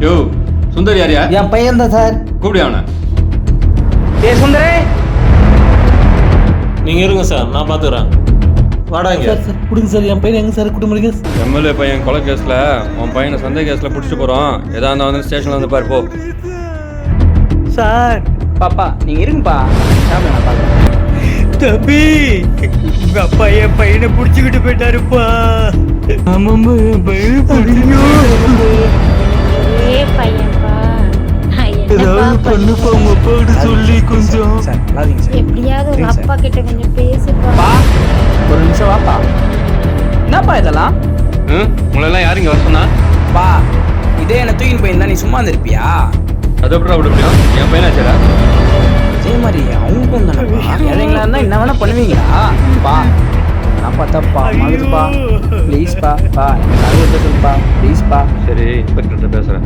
யோ சுந்தர் யாரியா? என் பையன் தான் சார். கூப்பிடு அவனை. ஏ சுந்தரே, நீங்க இருங்க சார், நான் பாத்துக்கிறேன். வாடாங்க. சார் சார் கொடுங்க சார். என் பையன் எங்க சார் குடும்பம் இருக்கு? எம்எல்ஏ பையன் கொலை கேஸ்ல உன் பையனை சந்தேக கேஸ்ல பிடிச்சிட்டு போறோம். எதா இருந்தா வந்து ஸ்டேஷன்ல வந்து பாரு போ. சார் பாப்பா நீங்க இருங்கப்பா, நான் பாக்குறேன். தம்பி, உங்க அப்பா என் பையனை புடிச்சுக்கிட்டு போயிட்டாருப்பா. ஆமாம்மா, என் பையனை பிடிக்கும். ஏ பையன்பா, நான் என்னப்பா ஏதாவது பண்ணுப்பா உங்க அப்பா கிட்ட சொல்லி கொஞ்சம். சார் நல்லாதீங்க சார். எப்படியாவது உங்க சரிங்க சார். அப்பா கிட்ட கொஞ்சம் பேசுப்பா. பா ஒரு நிமிஷம் வாப்பா. என்னப்பா இதெல்லாம்? உங்களெல்லாம் யாரு இங்க வர சொன்னா? பா இதே என்ன தூக்கின்னு போயிருந்தா நீ சும்மா இருந்திருப்பியா? அது எப்படி விட முடியும்? என் பையனாச்சா? அதே மாதிரி அவங்களுக்கும் தானேப்பா. ஏழைங்களா இருந்தா என்ன வேணா பண்ணுவீங்களா? பா நான் பார்த்தாப்பா மகுதுப்பா, ப்ளீஸ்ப்பா. பா நிறைய பேசுப்பா, ப்ளீஸ்ப்பா. சரி இன்ஸ்பெக்டர்கிட்ட பேசுறேன்.